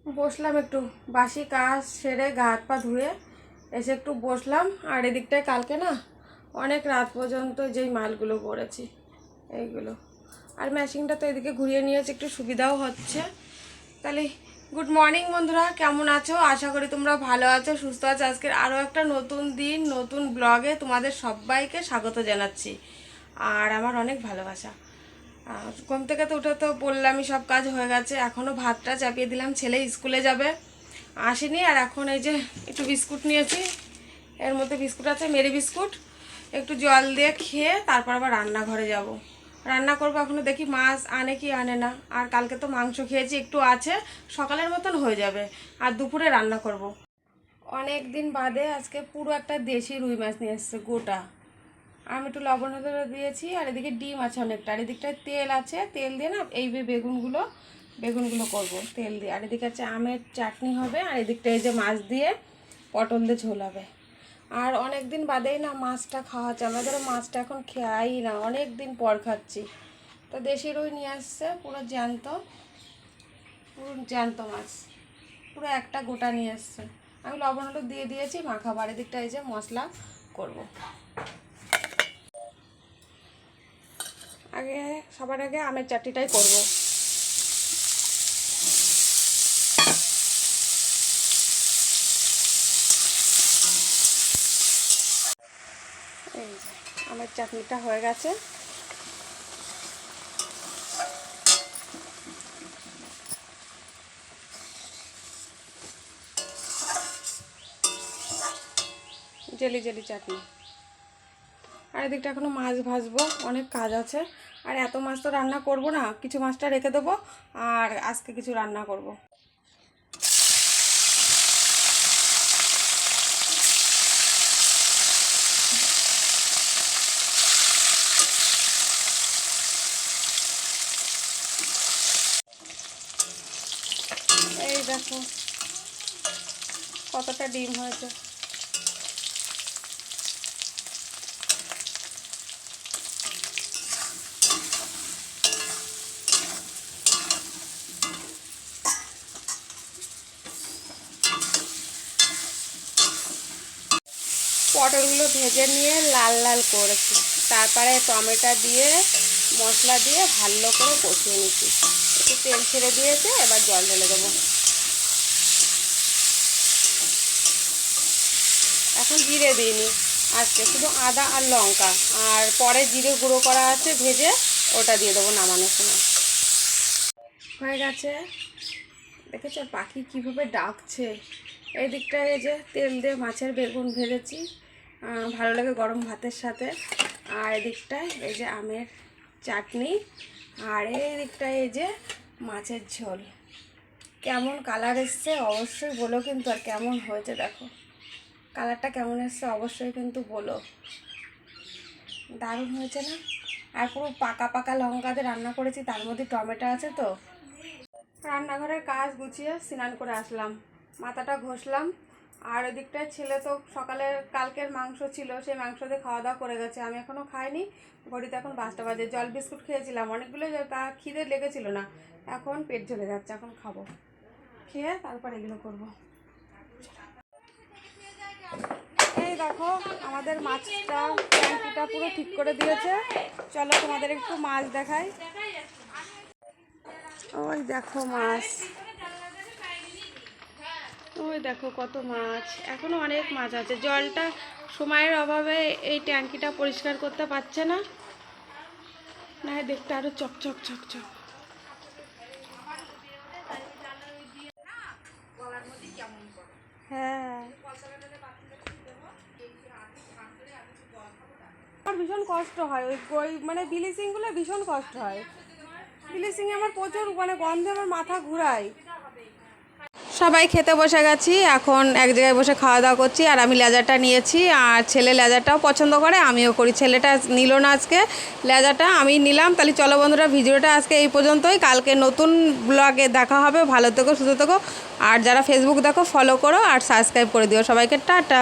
বসলাম একটু, বাসি কাজ সেরে গা হাত পা ধুয়ে এসে একটু বসলাম। আর এদিকটায় কালকে না অনেক রাত পর্যন্ত যেই মালগুলো করেছি এইগুলো, আর মেশিনটা তো এদিকে ঘুরিয়ে নিয়েছি, একটু সুবিধাও হচ্ছে। তাহলে গুড মর্নিং বন্ধুরা, কেমন আছো? আশা করি তোমরা ভালো আছো, সুস্থ আছো। আজকের আরও একটা নতুন দিন, নতুন ব্লগে তোমাদের সবাইকে স্বাগত জানাচ্ছি আর আমার অনেক ভালোবাসা। ঘুম থেকে তো উঠে তো বললামই সব কাজ হয়ে গেছে, এখনও ভাতটা চাপিয়ে দিলাম, ছেলে স্কুলে যাবে আসেনি। আর এখন এই যে একটু বিস্কুট নিয়েছি, এর মধ্যে বিস্কুট আছে মেরি বিস্কুট, একটু জল দিয়ে খেয়ে তারপর আবার রান্নাঘরে যাব, রান্না করবো। এখনও দেখি মাছ আনে কি আনে না। আর কালকে তো মাংস খেয়েছি, একটু আছে, সকালের মতন হয়ে যাবে। আর দুপুরে রান্না করব। অনেক দিন বাদে আজকে পুরো একটা দেশি রুই মাছ নিয়ে এসেছে গোটা। আমি একটু লবণ হতে দিয়েছি, আর এদিকে ডিম আছে অনেকটা, আর এদিকটায় তেল আছে, তেল দিয়ে না এই বেগুনগুলো করব তেল দিয়ে। আর এদিকে আছে আমের চাটনি হবে, আর এদিকটা এই যে মাছ দিয়ে পটল দিয়ে ঝোল হবে। আর অনেক দিন বাদেই না মাছটা খাওয়া হচ্ছে, আমরা ধরো মাছটা এখন খাই না, অনেক দিন পর খাচ্ছি। তো দেশি রুই নিয়ে আসছে, পুরো জ্যান্ত মাছ, পুরো একটা গোটা নিয়ে আসছে। আমি লবণ হলুদ দিয়ে দিয়েছি, মাখাবো। আর এদিকটা এই যে মশলা করব। সবার আগে আমের চাটনিটাই করব। এই যে আমের চাটনিটা হয়ে গেছে। জেলি জেলি চাটনি। আর এদিকটা এখনো মাছ ভাজবো, অনেক কাজ আছে। আর এত মাছ তো রান্না করব না, কিছু মাছটা রেখে দেবো, আর আজকে কিছু রান্না করব। এই দেখো কতটা ডিম হয়েছে। পটলগুলো ভেজে নিয়ে লাল লাল করেছি, তারপরে টমেটো দিয়ে মশলা দিয়ে ভালো করে কষিয়ে নিচ্ছি। একটু তেল ছেড়ে দিয়েছে, এবার জল ঢেলে দেবো। এখন জিরে দিইনি, আজকে শুধু আদা আর লঙ্কা, আর পরে জিরে গুঁড়ো করা আছে ভেজে, ওটা দিয়ে দেবো নামানোর সময়। হয়ে গেছে। দেখেছো পাখি কীভাবে ডাকছে। এই দিকটায় এই যে তেল দিয়ে মাছের বেগুন ভেজেছি, ভালো লাগে গরম ভাতের সাথে। আর এদিকটায় এই যে আমের চাটনি, আর এই দিকটায় এই যে মাছের ঝোল। কেমন কালার এসছে অবশ্যই বলো কিন্তু, আর কেমন হয়েছে দেখো কালারটা কেমন এসছে অবশ্যই কিন্তু বলো। দারুণ হয়েছে না? আর পুরো পাকা পাকা লঙ্কা দিয়ে রান্না করেছি, তার মধ্যে টমেটো আছে। তো রান্নাঘরের কাজ গুছিয়ে স্নান করে আসলাম, মাথাটা ঘষলাম। আর ওদিকটায় ছেলে তো সকালে কালকের মাংস ছিল, সেই মাংস দিয়ে খাওয়া দাওয়া করে গেছে, আমি এখনও খাইনি। ঘড়িতে এখন 5টা বাজে। জল বিস্কুট খেয়েছিলাম অনেকগুলো, তা খিদে লেগেছিল না, এখন পেট জ্বলে যাচ্ছে, এখন খাবো, খেয়ে তারপর এগুলো করব। এই দেখো আমাদের মাছটা ট্যাঙ্কিটা পুরো ঠিক করে দিয়েছে। চলো তোমাদের একটু মাছ দেখাই। ওই দেখো মাছ, ওই দেখো কত মাছ, এখনো অনেক মাছ আছে। জলটা সময়ের অভাবে এই ট্যাঙ্কিটা পরিষ্কার করতে পারছে না, না দেখতে আরো চকচক চকচক। হ্যাঁ আমার ভীষণ কষ্ট হয়, ওই মানে ব্লিচিংগুলো ভীষণ কষ্ট হয়। ব্লিচিংয়ে আমার প্রচুর মানে গন্ধে আমার মাথা ঘুরায়। সবাই খেতে বসে গেছি, এখন এক জায়গায় বসে খাওয়া দাওয়া করছি। আর আমি লেজারটা নিয়েছি, আর ছেলে লেজারটাও পছন্দ করে, আমিও করি। ছেলেটা নিল না আজকে, লেজারটা আমি নিলাম। তাহলে চলো বন্ধুরা, ভিডিওটা আজকে এই পর্যন্তই, কালকে নতুন ব্লগে দেখা হবে। ভালো থেকো, সুস্থ থেকো। আর যারা ফেসবুক দেখো ফলো করো আর সাবস্ক্রাইব করে দিও। সবাইকে টাটা।